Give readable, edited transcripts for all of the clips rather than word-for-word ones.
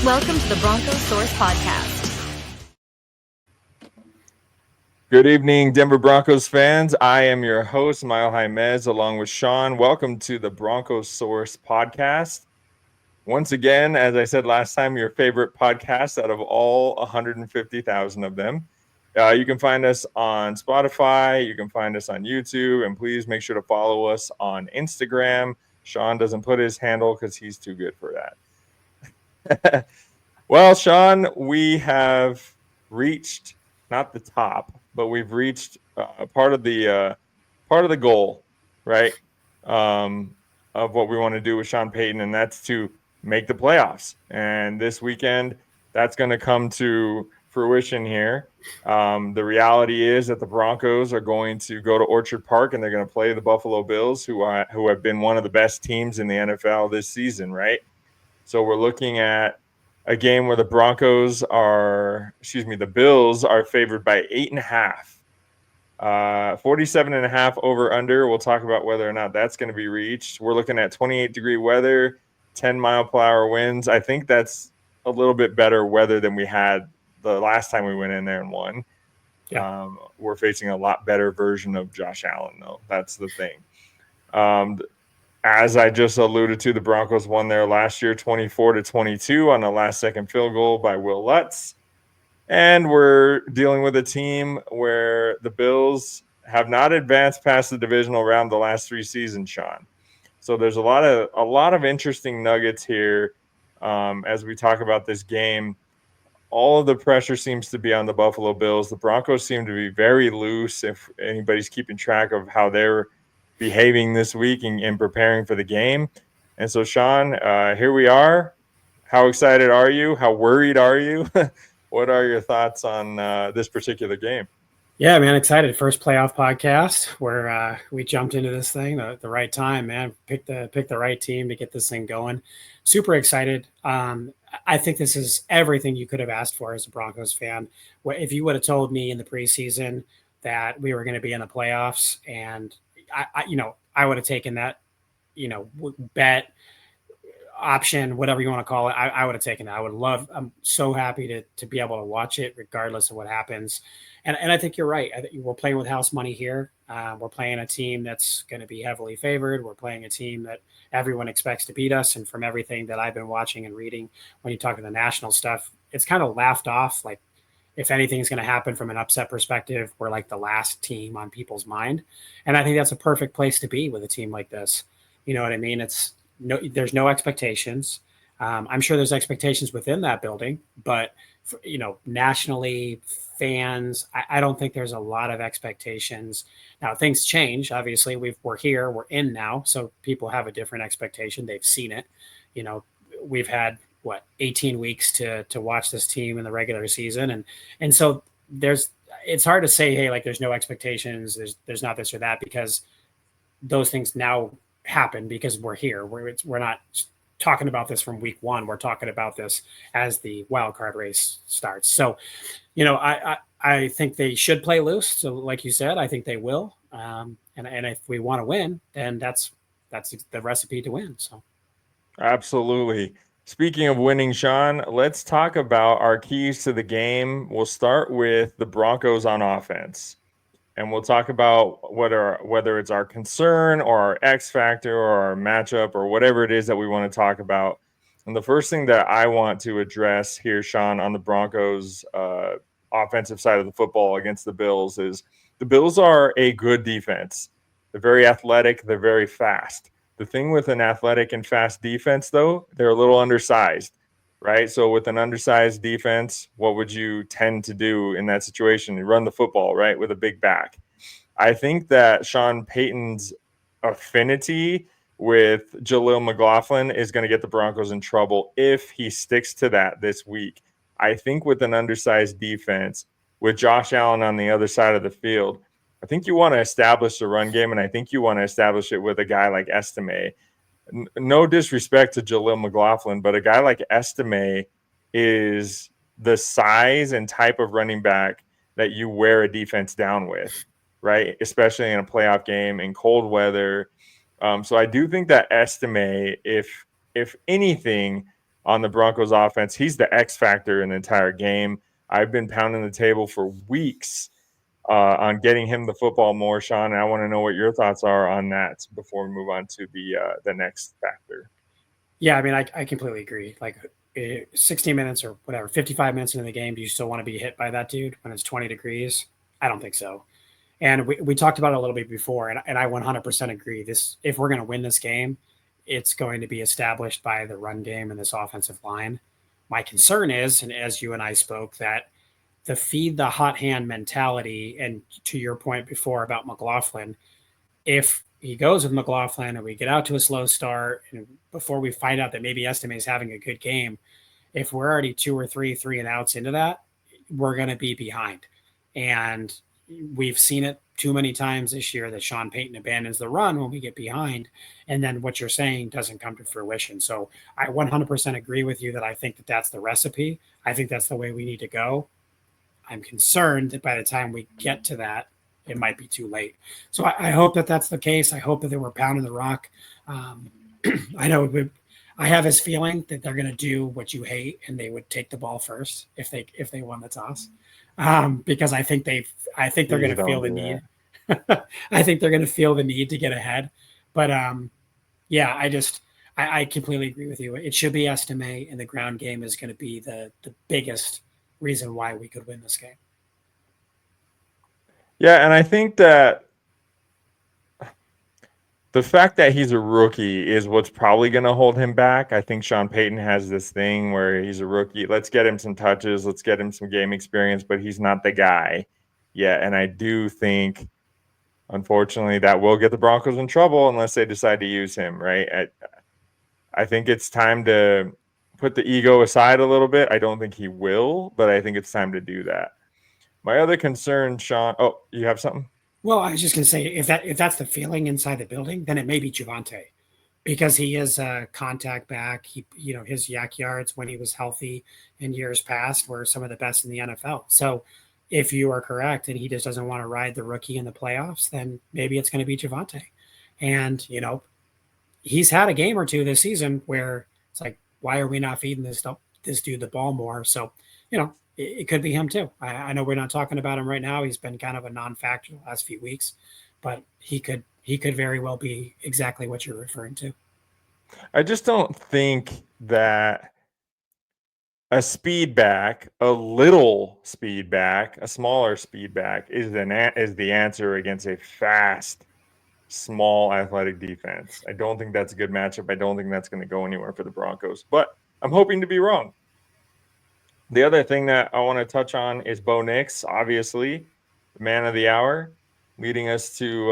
Welcome to the Broncos-Source Podcast. Good evening, Denver Broncos fans. I am your host, Mile Jaimez, along with Sean. Welcome to the Broncos-Source Podcast. Once again, as I said last time, your favorite podcast out of all 150,000 of them. You can find us on Spotify. You can find us on YouTube. And please make sure to follow us on Instagram. Sean doesn't put his handle because he's too good for that. Well, Sean, we have reached not the top, but we've reached part of the goal, right? Of what we want to do with Sean Payton, and that's to make the playoffs. And this weekend, that's going to come to fruition here. The reality is that the Broncos are going to go to Orchard Park and they're going to play the Buffalo Bills, who have been one of the best teams in the NFL this season, right? So we're looking at a game where the Bills are favored by 8.5. 47.5 over under. We'll talk about whether or not that's going to be reached. We're looking at 28-degree weather, 10-mile-per-hour winds. I think that's a little bit better weather than we had the last time we went in there and won. Yeah. We're facing a lot better version of Josh Allen, though. That's the thing. As I just alluded to, the Broncos won there last year 24-22 on a last-second field goal by Will Lutz. And we're dealing with a team where the Bills have not advanced past the divisional round the last 3 seasons, Sean. So there's a lot of interesting nuggets here as we talk about this game. All of the pressure seems to be on the Buffalo Bills. The Broncos seem to be very loose if anybody's keeping track of how they're behaving this week and preparing for the game. And so, Sean, here we are. How excited are you? How worried are you? What are your thoughts on this particular game? Yeah, man, excited. First playoff podcast where we jumped into this thing at the right time, man. Pick the right team to get this thing going. Super excited. I think this is everything you could have asked for as a Broncos fan. If you would have told me in the preseason that we were going to be in the playoffs, and I would have taken that, bet option, whatever you want to call it. I would have taken that. I'm so happy to be able to watch it regardless of what happens. And I think you're right. I think we're playing with house money here. We're playing a team that's going to be heavily favored. We're playing a team that everyone expects to beat us. And from everything that I've been watching and reading, when you talk to the national stuff, it's kind of laughed off. Like, if anything's going to happen from an upset perspective, we're like the last team on people's mind. And I think that's a perfect place to be with a team like this. You know what I mean? There's no expectations. I'm sure there's expectations within that building, but nationally, fans, I don't think there's a lot of expectations. Now, things change. Obviously, we're here, we're in now, so people have a different expectation. They've seen it. We've had 18 weeks to watch this team in the regular season, and so it's hard to say, hey, like, there's no expectations, there's not this or that, because those things now happen because we're here. We're not talking about this from week one. We're talking about this as the wild card race starts. So, I think they should play loose. So, like you said, I think they will. And if we want to win, then that's the recipe to win. So, absolutely. Speaking of winning, Sean, let's talk about our keys to the game. We'll start with the Broncos on offense. And we'll talk about whether it's our concern or our X factor or our matchup or whatever it is that we want to talk about. And the first thing that I want to address here, Sean, on the Broncos offensive side of the football against the Bills is the Bills are a good defense. They're very athletic. They're very fast. The thing with an athletic and fast defense, though, they're a little undersized. Right. So with an undersized defense, what would you tend to do in that situation? You run the football, right, with a big back. I think that Sean Payton's affinity with Jaleel McLaughlin is going to get the Broncos in trouble if he sticks to that this week. I think with an undersized defense, with Josh Allen on the other side of the field, I think you want to establish the run game, and I think you want to establish it with a guy like Estime. No disrespect to Jaleel McLaughlin, but a guy like Estime is the size and type of running back that you wear a defense down with, right? Especially in a playoff game in cold weather. So I do think that Estime, if anything, on the Broncos offense. He's the X factor in the entire game. I've been pounding the table for weeks on getting him the football more, Sean. And I want to know what your thoughts are on that before we move on to the next factor. Yeah, I mean, I completely agree. Like 16 minutes or whatever, 55 minutes into the game, do you still want to be hit by that dude when it's 20 degrees? I don't think so. And we talked about it a little bit before, and I 100% agree. If we're going to win this game, it's going to be established by the run game and this offensive line. My concern is, and as you and I spoke, that the feed the hot hand mentality, and to your point before about McLaughlin, if he goes with McLaughlin and we get out to a slow start, and before we find out that maybe Estime is having a good game, if we're already 2 or 3 and outs into that, we're going to be behind. And we've seen it too many times this year that Sean Payton abandons the run when we get behind, and then what you're saying doesn't come to fruition. So I 100% agree with you that I think that that's the recipe. I think that's the way we need to go. I'm concerned that by the time we get to that, it might be too late. So I hope that that's the case. I hope that they were pounding the rock. I know I have this feeling that they're going to do what you hate, and they would take the ball first if they won the toss, because I think they're going to feel the need. I think they're going to feel the need to get ahead. But yeah, I completely agree with you. It should be Estime, and the ground game is going to be the biggest reason why we could win this game. Yeah, and I think that the fact that he's a rookie is what's probably going to hold him back. I think Sean Payton has this thing where he's a rookie. Let's get him some touches. Let's get him some game experience, but he's not the guy yet. And I do think, unfortunately, that will get the Broncos in trouble unless they decide to use him, right? I think it's time to put the ego aside a little bit. I don't think he will, but I think it's time to do that. My other concern, Sean. Oh, you have something? Well, I was just going to say, if that's the feeling inside the building, then it may be Javonte, because he is a contact back. His yak yards when he was healthy in years past were some of the best in the NFL. So if you are correct and he just doesn't want to ride the rookie in the playoffs, then maybe it's going to be Javonte. And, he's had a game or two this season where it's like, why are we not feeding this dude the ball more? So, it could be him too. I know we're not talking about him right now. He's been kind of a non-factor the last few weeks, but he could very well be exactly what you're referring to. I just don't think that a speed back, a little speed back, a smaller speed back is the answer against a fast, small, athletic defense. I don't think that's a good matchup. I don't think that's going to go anywhere for the Broncos, but I'm hoping to be wrong. The other thing that I want to touch on is Bo Nix, obviously, the man of the hour, leading us to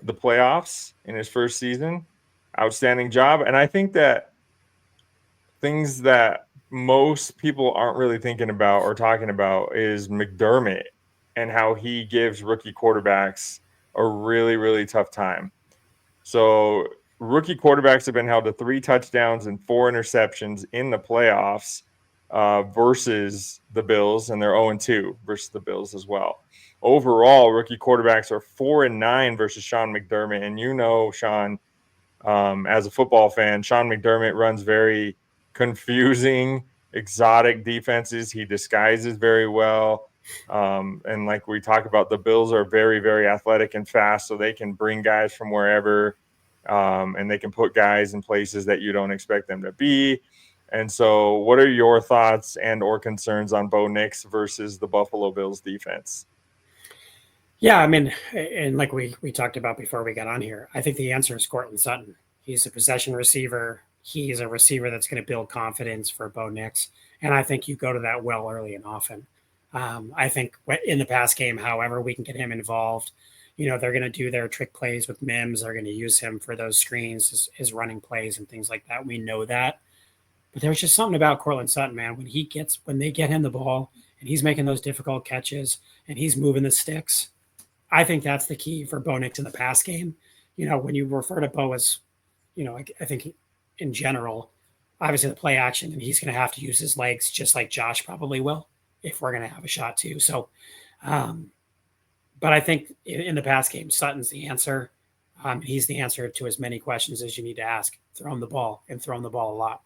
the playoffs in his first season. Outstanding job. And I think that things that most people aren't really thinking about or talking about is McDermott and how he gives rookie quarterbacks a really, really tough time. So rookie quarterbacks have been held to 3 touchdowns and 4 interceptions in the playoffs versus the Bills, and they're 0-2 versus the Bills as well. Overall, rookie quarterbacks are 4-9 versus Sean McDermott. And Sean, as a football fan, Sean McDermott runs very confusing, exotic defenses. He disguises very well. And like we talk about, the Bills are very, very athletic and fast, so they can bring guys from wherever, and they can put guys in places that you don't expect them to be. And so what are your thoughts and or concerns on Bo Nix versus the Buffalo Bills defense? Yeah, I mean, and like we talked about before we got on here, I think the answer is Courtland Sutton. He's a possession receiver. He's a receiver that's going to build confidence for Bo Nix. And I think you go to that well early and often. I think in the pass game, however, we can get him involved. They're going to do their trick plays with Mims. They're going to use him for those screens, his running plays and things like that. We know that. But there's just something about Courtland Sutton, man. When they get him the ball and he's making those difficult catches and he's moving the sticks, I think that's the key for Bo Nix in the pass game. When you refer to Bo as, I think in general, obviously the play action, and he's going to have to use his legs just like Josh probably will if we're going to have a shot too. So, but I think in the pass game, Sutton's the answer. He's the answer to as many questions as you need to ask. Throw him the ball and throw him the ball a lot.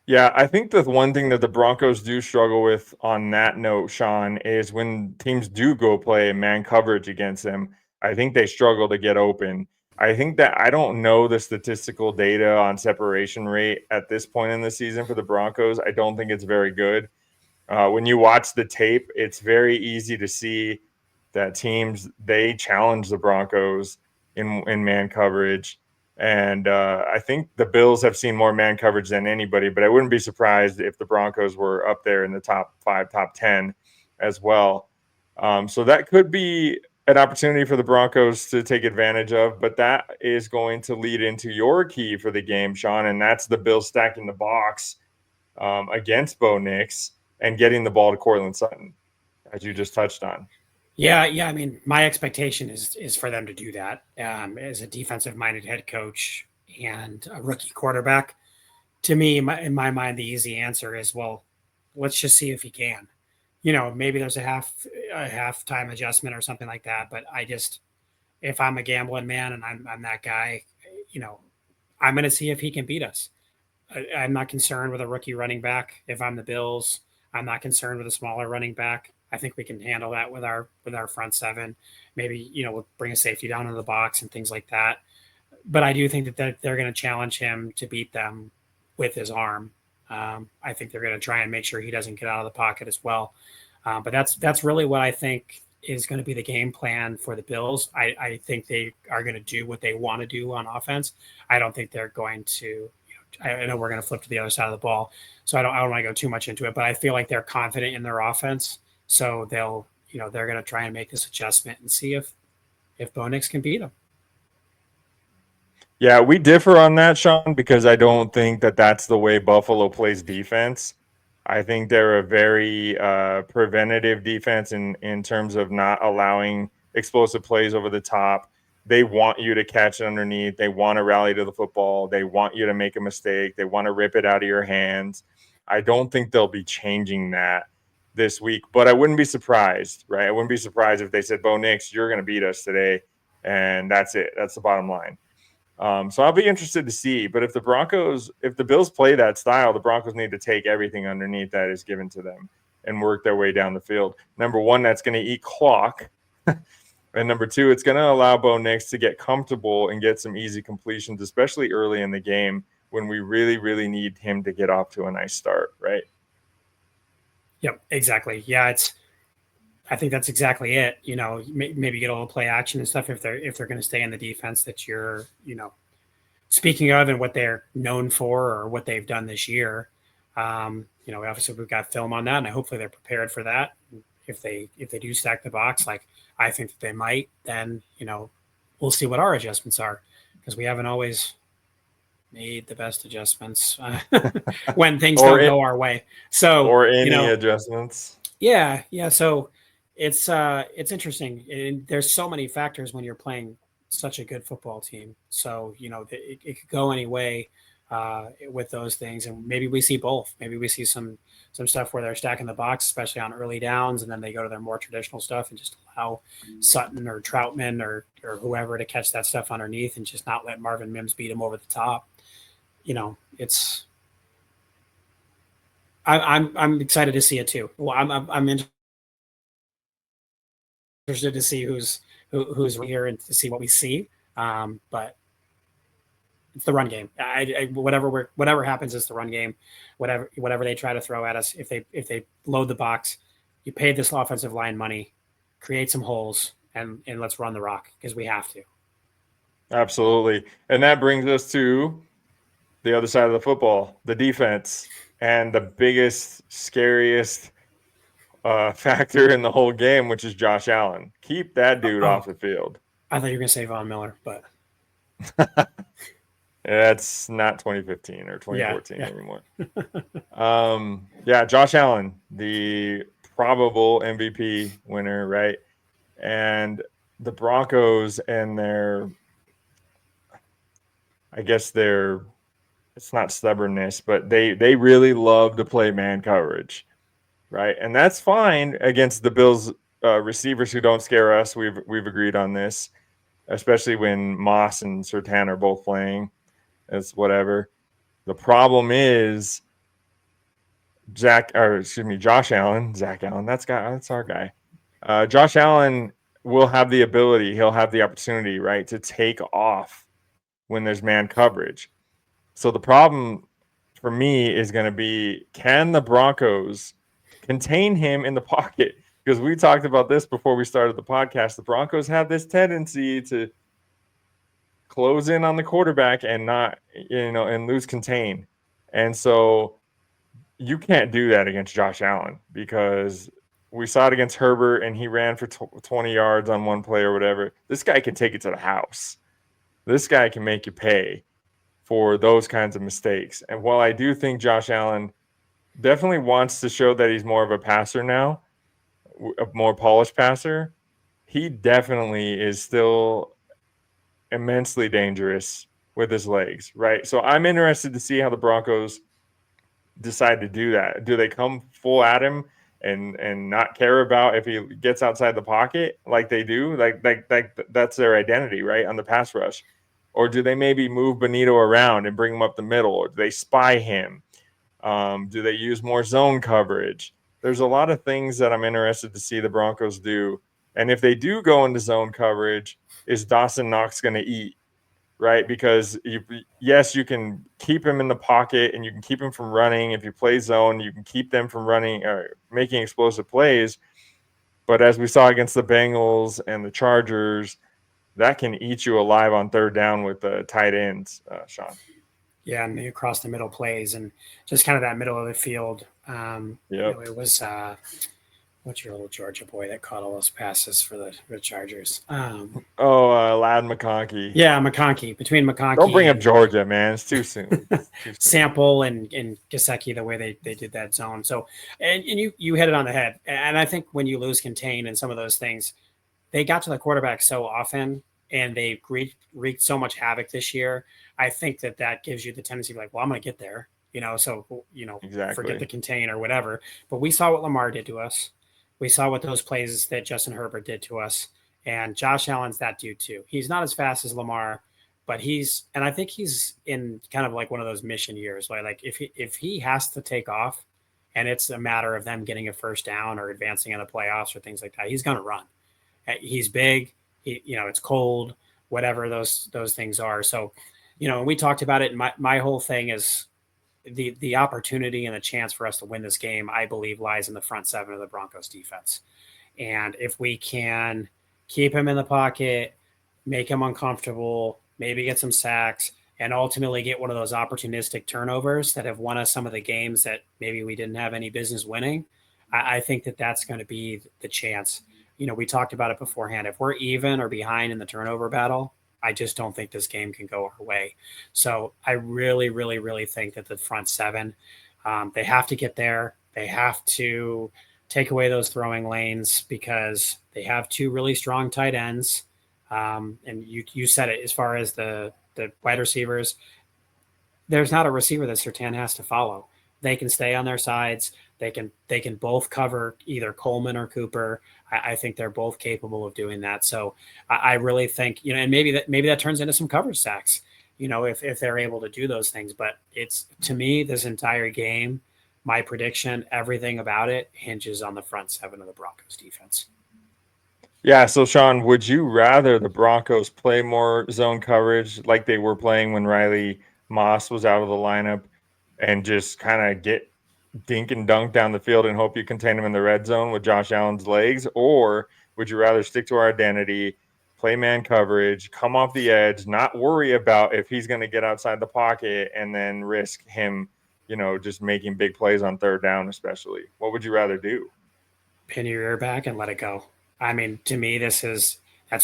Yeah, I think the one thing that the Broncos do struggle with on that note, Sean, is when teams do go play man coverage against them, I think they struggle to get open. I think that I don't know the statistical data on separation rate at this point in the season for the Broncos. I don't think it's very good. When you watch the tape, it's very easy to see that teams they challenge the Broncos in man coverage, and I think the Bills have seen more man coverage than anybody. But I wouldn't be surprised if the Broncos were up there in the top 5, top 10 as well. So that could be an opportunity for the Broncos to take advantage of. But that is going to lead into your key for the game, Sean, and that's the Bills stacking the box against Bo Nix and getting the ball to Cortland Sutton, as you just touched on. Yeah, yeah. I mean, my expectation is for them to do that. As a defensive-minded head coach and a rookie quarterback, to me, in my mind, the easy answer is, well, let's just see if he can. Maybe there's a halftime adjustment or something like that. But if I'm a gambling man and I'm that guy, you know, I'm going to see if he can beat us. I'm not concerned with a rookie running back. If I'm the Bills, I'm not concerned with a smaller running back. I think we can handle that with our front seven. Maybe we'll bring a safety down into the box and things like that. But I do think that they're going to challenge him to beat them with his arm. I think they're going to try and make sure he doesn't get out of the pocket as well. But that's really what I think is going to be the game plan for the Bills. I think they are going to do what they want to do on offense. I don't think they're going to. I know we're going to flip to the other side of the ball, so I don't want to go too much into it. But I feel like they're confident in their offense, so they're going to try and make this adjustment and see if Bo Nix can beat them. Yeah, we differ on that, Sean, because I don't think that that's the way Buffalo plays defense. I think they're a very preventative defense in terms of not allowing explosive plays over the top. They want you to catch it underneath. They want to rally to the football. They want you to make a mistake. They want to rip it out of your hands. I don't think they'll be changing that this week, but I wouldn't be surprised, right? I wouldn't be surprised if they said, Bo Nix, you're going to beat us today. And that's it. That's the bottom line. So I'll be interested to see. But if the Bills play that style, the Broncos need to take everything underneath that is given to them and work their way down the field. Number one, that's going to eat clock. And number two, it's going to allow Bo Nix to get comfortable and get some easy completions, especially early in the game when we really, really need him to get off to a nice start, right? Yep, exactly. Yeah, I think that's exactly it. Maybe get a little play action and stuff if they're going to stay in the defense that you're, speaking of and what they're known for or what they've done this year. Obviously we've got film on that, and hopefully they're prepared for that. If they do stack the box, like I think that they might, then we'll see what our adjustments are, because we haven't always made the best adjustments when things don't go our way. So or any adjustments. Yeah. So it's interesting. And there's so many factors when you're playing such a good football team. So it could go any way with those things, and maybe we see both. Maybe we see some stuff where they're stacking the box, especially on early downs, and then they go to their more traditional stuff and just allow Sutton or Troutman or whoever to catch that stuff underneath and just not let Marvin Mims beat him over the top. It's. I'm excited to see it too. Well, I'm interested to see who's here and to see what we see. But it's the run game. Whatever happens is the run game. Whatever they try to throw at us, if they load the box, you pay this offensive line money, create some holes, and let's run the rock, because we have to. Absolutely. And that brings us to the other side of the football, the defense, and the biggest, scariest factor in the whole game, which is Josh Allen. Keep that dude off the field. I thought you were going to say Von Miller, but that's not 2015 or 2014 anymore. Yeah, Josh Allen, the probable MVP winner, right? And the Broncos and it's not stubbornness, but they really love to play man coverage, right? And that's fine against the Bills receivers who don't scare us. We've agreed on this, especially when Moss and Surtain are both playing. It's whatever. The problem is Josh Allen, Zach Allen. That's our guy. Josh Allen will have the ability, he'll have the opportunity, right, to take off when there's man coverage. So the problem for me is going to be, can the Broncos contain him in the pocket? Because we talked about this before we started the podcast. The Broncos have this tendency to close in on the quarterback and not, and lose contain. And so you can't do that against Josh Allen, because we saw it against Herbert and he ran for 20 yards on one play or whatever. This guy can take it to the house. This guy can make you pay for those kinds of mistakes. And while I do think Josh Allen definitely wants to show that he's more of a passer now, a more polished passer, he definitely is still immensely dangerous with his legs, right? So I'm interested to see how the Broncos decide to do that. Do they come full at him and not care about if he gets outside the pocket like they do? Like that's their identity, right, on the pass rush. Or do they maybe move Benito around and bring him up the middle? Or do they spy him? Do they use more zone coverage? There's a lot of things that I'm interested to see the Broncos do. And if they do go into zone coverage, is Dawson Knox going to eat? Right? Because yes, you can keep him in the pocket and you can keep him from running. If you play zone, you can keep them from running or making explosive plays. But as we saw against the Bengals and the Chargers, that can eat you alive on third down with the tight ends, Sean. Yeah, and across the middle plays and just kind of that middle of the field. It was what's your little Georgia boy that caught all those passes for the Chargers? Lad McConkey. Yeah, McConkey. Between McConkey, don't bring up Georgia, man. It's too soon. Sample and Gesicki, the way they did that zone. So, and you hit it on the head. And I think when you lose contain and some of those things, they got to the quarterback so often and they wreaked so much havoc this year. I think that gives you the tendency to be like, well, I'm going to get there, so, exactly. Forget the contain or whatever. But we saw what Lamar did to us. We saw what those plays that Justin Herbert did to us. And Josh Allen's that dude too. He's not as fast as Lamar, but I think he's in kind of like one of those mission years where, like, if he has to take off and it's a matter of them getting a first down or advancing in the playoffs or things like that, he's going to run. He's big, it's cold, whatever those things are. So, we talked about it. And my whole thing is the opportunity and the chance for us to win this game, I believe, lies in the front seven of the Broncos defense. And if we can keep him in the pocket, make him uncomfortable, maybe get some sacks, and ultimately get one of those opportunistic turnovers that have won us some of the games that maybe we didn't have any business winning, I think that's going to be the chance. We talked about it beforehand. If we're even or behind in the turnover battle, I just don't think this game can go our way. So I really, really, really think that the front seven, they have to get there. They have to take away those throwing lanes because they have two really strong tight ends. And you said it, as far as the wide receivers, there's not a receiver that Surtain has to follow. They can stay on their sides. They can both cover either Coleman or Cooper. I think they're both capable of doing that. So I really think, and maybe that turns into some coverage sacks, if they're able to do those things. But it's, to me, this entire game, my prediction, everything about it hinges on the front seven of the Broncos defense. Yeah. So, Sean, would you rather the Broncos play more zone coverage like they were playing when Riley Moss was out of the lineup and just kind of get dink and dunk down the field and hope you contain him in the red zone with Josh Allen's legs? Or would you rather stick to our identity, play man coverage, come off the edge, not worry about if he's going to get outside the pocket and then risk him, just making big plays on third down, especially? What would you rather do? Pin your ear back and let it go. I mean, to me, that's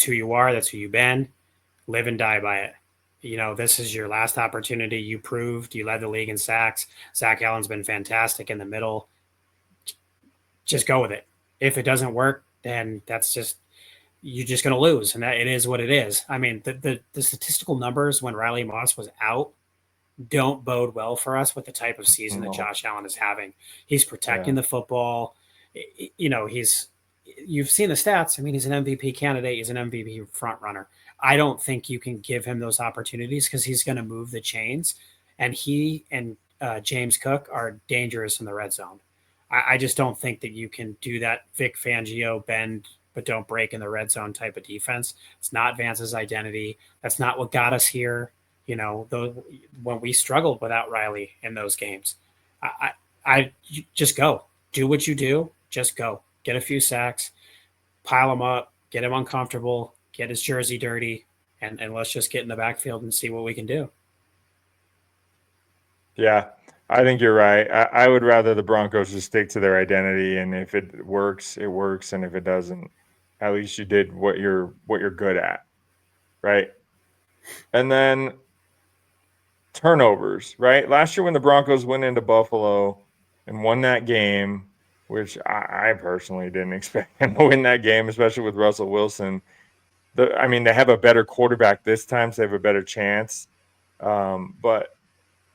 who you are. That's who you've been. Live and die by it. This is your last opportunity. You proved you led the league in sacks. Zach Allen's been fantastic in the middle. Just go with it. If it doesn't work, then you're just going to lose. And that it is what it is. I mean, the statistical numbers when Riley Moss was out don't bode well for us with the type of season that Josh Allen is having. He's protecting the football. You've seen the stats. I mean, he's an MVP candidate. He's an MVP front runner. I don't think you can give him those opportunities because he's going to move the chains. And James Cook are dangerous in the red zone. I just don't think that you can do that Vic Fangio bend but don't break in the red zone type of defense. It's not Vance's identity. That's not what got us here. When we struggled without Riley in those games, I just go do what you do. Just go get a few sacks, pile him up, get him uncomfortable, get his jersey dirty, and let's just get in the backfield and see what we can do. Yeah, I think you're right. I would rather the Broncos just stick to their identity, and if it works, it works, and if it doesn't, at least you did what you're good at, right? And then turnovers, right? Last year when the Broncos went into Buffalo and won that game, which I personally didn't expect them to win that game, especially with Russell Wilson. They have a better quarterback this time, so they have a better chance. But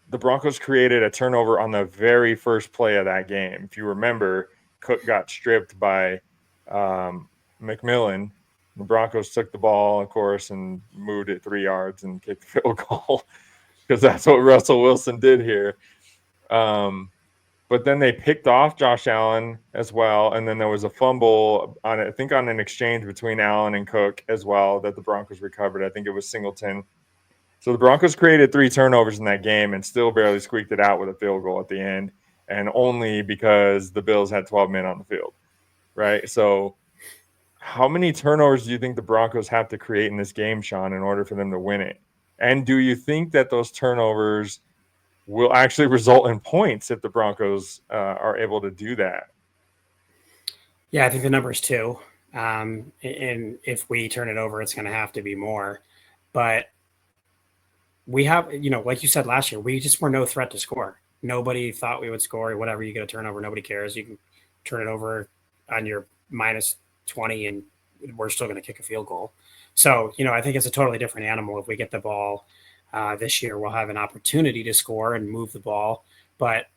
the Broncos created a turnover on the very first play of that game. If you remember, Cook got stripped by McMillan. The Broncos took the ball, of course, and moved it 3 yards and kicked the field goal because that's what Russell Wilson did here. But then they picked off Josh Allen as well, and then there was a fumble on an exchange between Allen and Cook as well that the Broncos recovered. I think it was Singleton. So the Broncos created 3 turnovers in that game and still barely squeaked it out with a field goal at the end, and only because the Bills had 12 men on the field, right? So how many turnovers do you think the Broncos have to create in this game, Sean, in order for them to win it? And do you think that those turnovers will actually result in points if the Broncos are able to do that? Yeah, I think the number is 2. And if we turn it over, it's going to have to be more. But we have, like you said last year, we just were no threat to score. Nobody thought we would score or whatever. You get a turnover, nobody cares. You can turn it over on your minus 20 and we're still going to kick a field goal. So, I think it's a totally different animal. If we get the ball this year, we'll have an opportunity to score and move the ball. But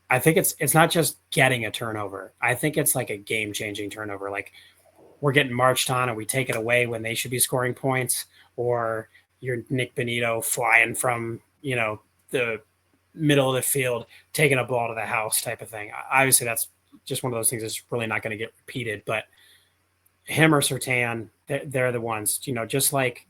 I think it's not just getting a turnover. I think it's like a game-changing turnover. Like we're getting marched on and we take it away when they should be scoring points, or you're Nick Bonito flying from, the middle of the field, taking a ball to the house type of thing. Obviously, that's just one of those things that's really not going to get repeated. But him or Surtain, they're the ones, just like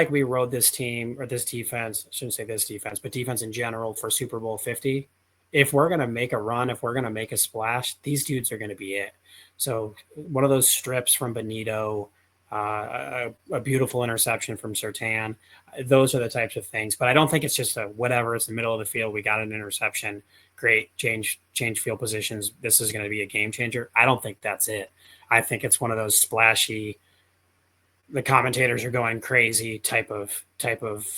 we rode this team or this defense, I shouldn't say this defense, but defense in general for Super Bowl 50. If we're going to make a run, if we're going to make a splash, these dudes are going to be it. So one of those strips from Bonito, a beautiful interception from Surtain, those are the types of things. But I don't think it's just a whatever. It's the middle of the field. We got an interception. Great. Change field positions. This is going to be a game changer. I don't think that's it. I think it's one of those splashy, the commentators are going crazy type of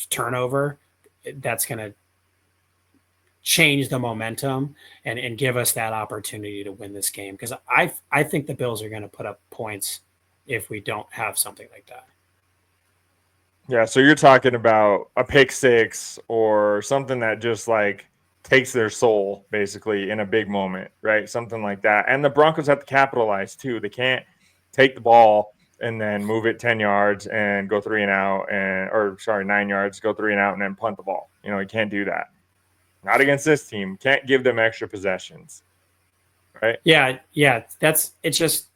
turnover that's going to change the momentum and give us that opportunity to win this game. Because I think the Bills are going to put up points if we don't have something like that. Yeah, so you're talking about a pick six or something that just like takes their soul basically in a big moment, right? Something like that. And the Broncos have to capitalize too. They can't take the ball and then move it 10 yards and go 3 and out, 9 yards, go 3 and out, and then punt the ball. You can't do that. Not against this team. Can't give them extra possessions, right? Yeah. It's just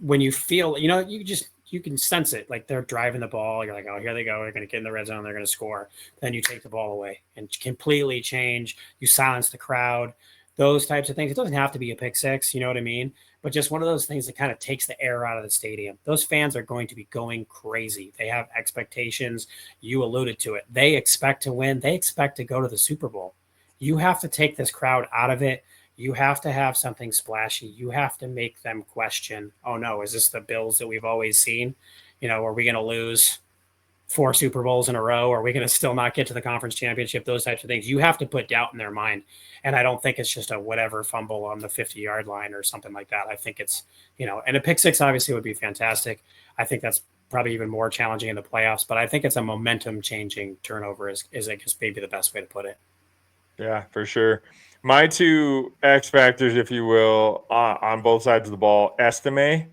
when you feel, you can sense it. Like they're driving the ball. You're like, oh, here they go. They're going to get in the red zone. They're going to score. Then you take the ball away and completely change. You silence the crowd. Those types of things. It doesn't have to be a pick six. You know what I mean? But just one of those things that kind of takes the air out of the stadium. Those fans are going to be going crazy. They have expectations. You alluded to it. They expect to win. They expect to go to the Super Bowl. You have to take this crowd out of it. You have to have something splashy. You have to make them question, oh no, is this the Bills that we've always seen? Are we going to lose 4 Super Bowls in a row? Are we going to still not get to the conference championship? Those types of things. You have to put doubt in their mind. And I don't think it's just a whatever fumble on the 50-yard line or something like that. I think it's, and a pick six obviously would be fantastic. I think that's probably even more challenging in the playoffs, but I think it's a momentum changing turnover is I guess maybe the best way to put it. Yeah, for sure. My 2 X factors, if you will, on both sides of the ball, Estime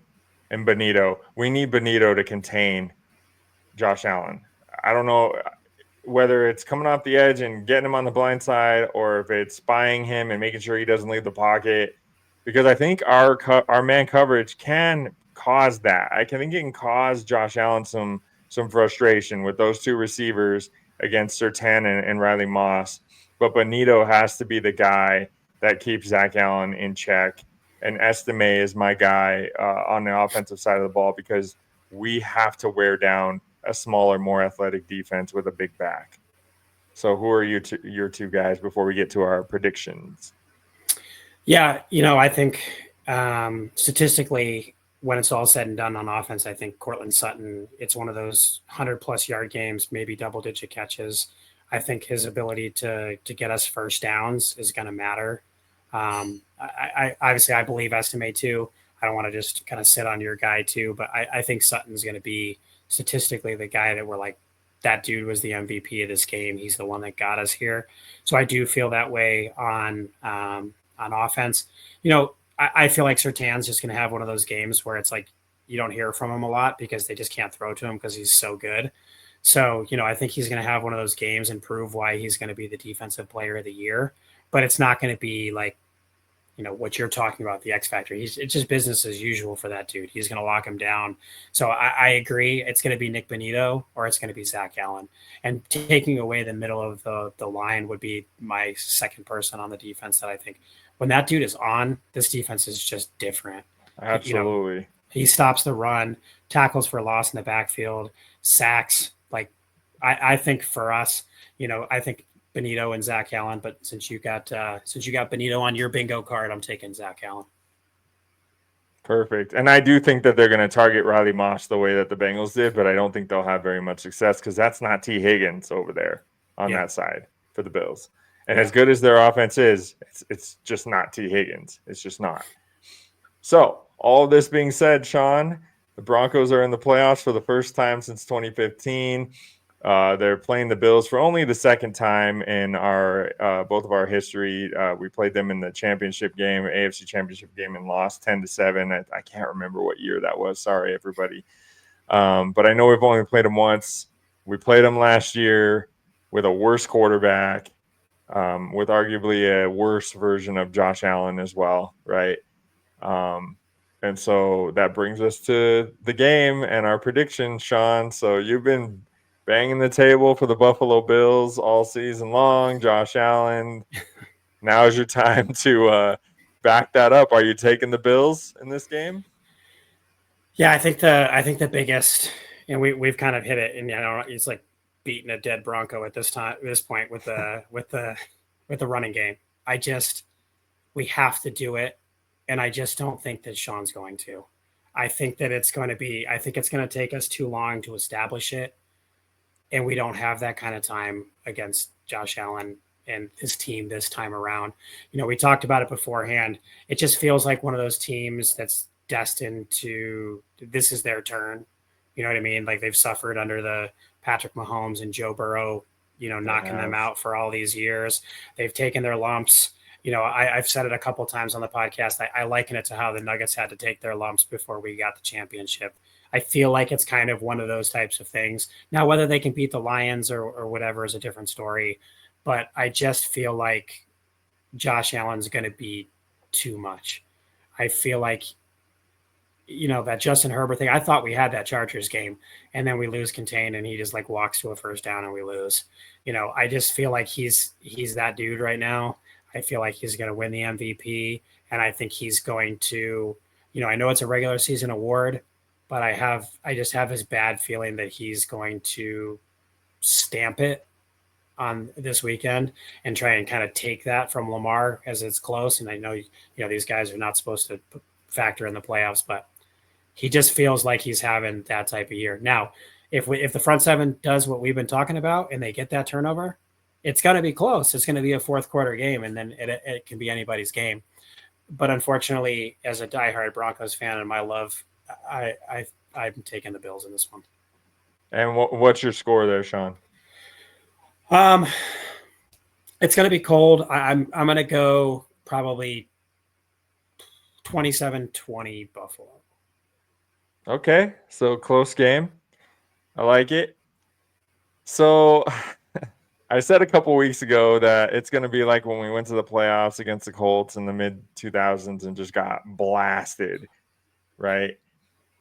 and Bonito. We need Bonito to contain Josh Allen. I don't know. whether it's coming off the edge and getting him on the blind side, or if it's spying him and making sure he doesn't leave the pocket, because I think our man coverage can cause that. I think it can cause Josh Allen some frustration with those two receivers against Surtain and Riley Moss. But Benito has to be the guy that keeps Zach Allen in check. And Estime is my guy on the offensive side of the ball, because we have to wear down a smaller, more athletic defense with a big back. So who are your two guys before we get to our predictions? Yeah, I think statistically, when it's all said and done on offense, I think Cortland Sutton, it's one of those 100+ yard games, maybe double-digit catches. I think his ability to get us first downs is going to matter. I obviously I believe Estimate too. I don't want to just kind of sit on your guy too, but I think Sutton's going to be statistically the guy that we're like, that dude was the MVP of this game. He's the one that got us here. So I do feel that way on offense. I feel like Surtain's just going to have one of those games where it's like you don't hear from him a lot because they just can't throw to him because he's so good. So, I think he's going to have one of those games and prove why he's going to be the defensive player of the year. But it's not going to be like, what you're talking about, the X factor. It's just business as usual for that dude. He's going to lock him down. So I agree. It's going to be Nick Benito or it's going to be Zach Allen. And taking away the middle of the line would be my second person on the defense that I think when that dude is on, this defense is just different. Absolutely. He stops the run, tackles for loss in the backfield, sacks. Like I think for us, I think Benito and Zach Allen, but since you got Benito on your bingo card, I'm taking Zach Allen. Perfect. And I do think that they're going to target Riley Moss the way that the Bengals did, but I don't think they'll have very much success because that's not T. Higgins over there on that side for the Bills. And as good as their offense is, it's just not T. Higgins. It's just not. So all of this being said, Sean, the Broncos are in the playoffs for the first time since 2015. They're playing the Bills for only the second time in our both of our history. We played them in the championship game, AFC championship game, and lost 10-7. I can't remember what year that was. Sorry, everybody. But I know we've only played them once. We played them last year with a worse quarterback, with arguably a worse version of Josh Allen as well, right? And so that brings us to the game and our prediction, Sean. So you've been banging the table for the Buffalo Bills all season long. Josh Allen, now's your time to back that up. Are you taking the Bills in this game? Yeah, I think the biggest, and we've kind of hit it, and it's like beating a dead Bronco at this point with the running game. We have to do it, and I just don't think that Sean's going to. I think it's going to take us too long to establish it. And we don't have that kind of time against Josh Allen and his team this time around. We talked about it beforehand. It just feels like one of those teams that's destined to, this is their turn. You know what I mean? Like they've suffered under the Patrick Mahomes and Joe Burrow, knocking them out for all these years. They've taken their lumps. I've said it a couple times on the podcast. I liken it to how the Nuggets had to take their lumps before we got the championship. I feel like it's kind of one of those types of things. Now, whether they can beat the Lions or whatever is a different story. But I just feel like Josh Allen's going to be too much. I feel like, that Justin Herbert thing, I thought we had that Chargers game, and then we lose contain, and he just like walks to a first down and we lose. I just feel like he's that dude right now. I feel like he's going to win the MVP, and I think he's going to, I know it's a regular season award, but I just have this bad feeling that he's going to stamp it on this weekend and try and kind of take that from Lamar as it's close. And I know, these guys are not supposed to factor in the playoffs, but he just feels like he's having that type of year. Now, if the front seven does what we've been talking about and they get that turnover, it's going to be close. It's going to be a fourth quarter game, and then it can be anybody's game. But unfortunately, as a diehard Broncos fan and my love, I'm taking the Bills in this one. And what's your score there, Sean? It's going to be cold. I'm going to go probably 27-20 Buffalo. Okay, so close game. I like it. So I said a couple weeks ago that it's going to be like when we went to the playoffs against the Colts in the mid 2000s and just got blasted, right?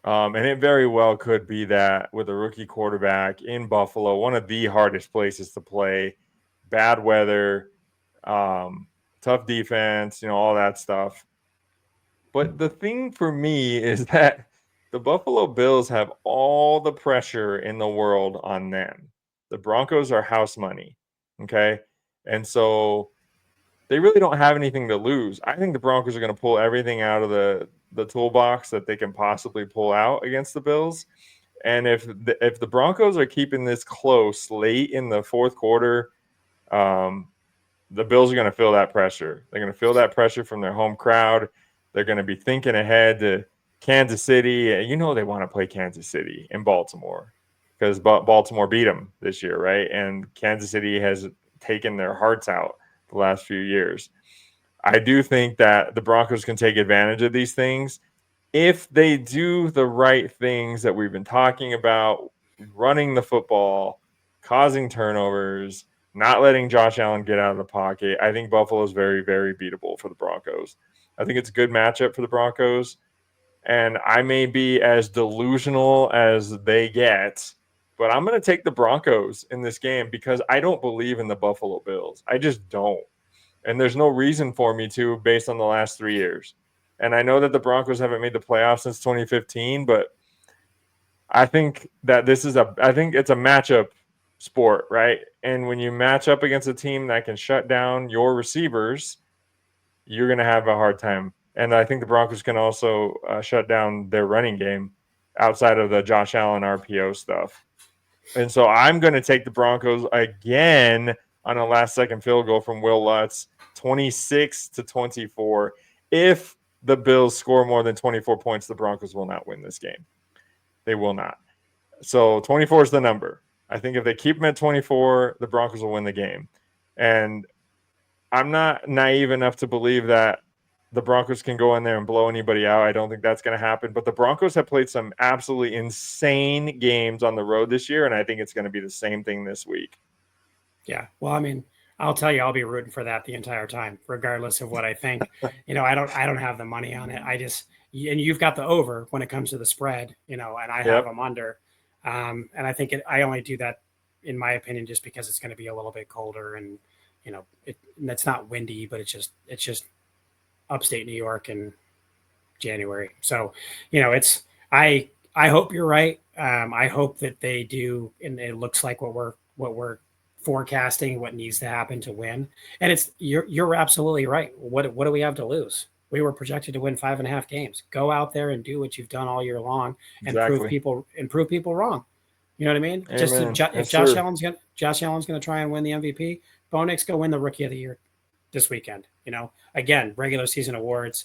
And it very well could be that with a rookie quarterback in Buffalo, one of the hardest places to play, bad weather, tough defense, all that stuff. But the thing for me is that the Buffalo Bills have all the pressure in the world on them. The Broncos are house money. Okay. And so they really don't have anything to lose. I think the Broncos are going to pull everything out of the toolbox that they can possibly pull out against the Bills. And if the Broncos are keeping this close late in the fourth quarter, the Bills are going to feel that pressure. They're going to feel that pressure from their home crowd. They're going to be thinking ahead to Kansas City. They want to play Kansas City in Baltimore because Baltimore beat them this year, right? And Kansas City has taken their hearts out the last few years. I do think that the Broncos can take advantage of these things if they do the right things that we've been talking about, running the football, causing turnovers, not letting Josh Allen get out of the pocket. I think Buffalo is very, very beatable for the Broncos. I think it's a good matchup for the Broncos. And I may be as delusional as they get, but I'm going to take the Broncos in this game because I don't believe in the Buffalo Bills. I just don't. And there's no reason for me to based on the last 3 years. And I know that the Broncos haven't made the playoffs since 2015, but I think that I think it's a matchup sport, right? And when you match up against a team that can shut down your receivers, you're going to have a hard time. And I think the Broncos can also shut down their running game outside of the Josh Allen RPO stuff. And so I'm going to take the Broncos again on a last-second field goal from Will Lutz, 26-24. If the Bills score more than 24 points, the Broncos will not win this game. They will not. So 24 is the number. I think if they keep them at 24, the Broncos will win the game. And I'm not naive enough to believe that the Broncos can go in there and blow anybody out. I don't think that's going to happen. But the Broncos have played some absolutely insane games on the road this year, and I think it's going to be the same thing this week. Yeah. Well, I mean, I'll tell you, I'll be rooting for that the entire time, regardless of what I think. I don't have the money on it. And you've got the over when it comes to the spread, and I have them under. And I think I only do that, in my opinion, just because it's going to be a little bit colder and, and it's not windy, but it's just upstate New York in January. So, I hope you're right. I hope that they do. And it looks like what we're forecasting what needs to happen to win. And you're absolutely right. What do we have to lose? We were projected to win 5.5 games. Go out there and do what you've done all year long and prove people wrong. You know what I mean? Amen. Just if Josh Allen's going to try and win the MVP, Bo Nix go win the Rookie of the Year this weekend. Again, regular season awards,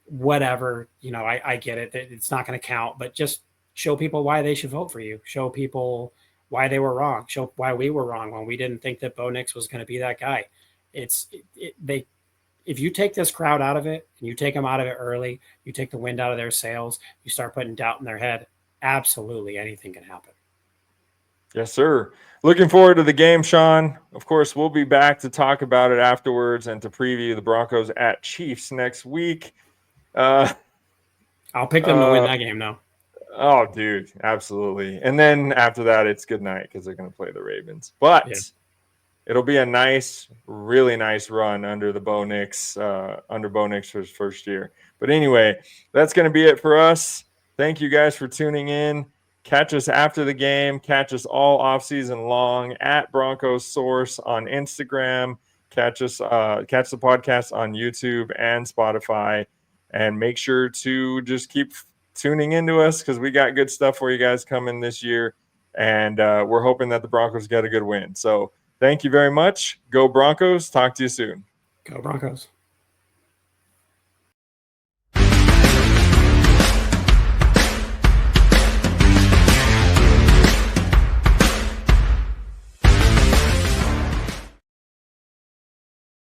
whatever. I get it. It's not going to count, but just show people why they should vote for you. Show people why they were wrong. Show why we were wrong when we didn't think that Bo Nix was going to be that guy. If you take this crowd out of it and you take them out of it early, you take the wind out of their sails, you start putting doubt in their head, absolutely anything can happen. Yes, sir. Looking forward to the game, Sean. Of course, we'll be back to talk about it afterwards and to preview the Broncos at Chiefs next week. I'll pick them to win that game now. Oh, dude, absolutely. And then after that, it's good night because they're going to play the Ravens. But it'll be a really nice run under Bo Nix for his first year. But anyway, that's going to be it for us. Thank you guys for tuning in. Catch us after the game. Catch us all off season long at Broncos Source on Instagram. Catch the podcast on YouTube and Spotify. And make sure to just keep tuning into us because we got good stuff for you guys coming this year. And we're hoping that the Broncos get a good win. So thank you very much. Go Broncos. Talk to you soon. Go Broncos.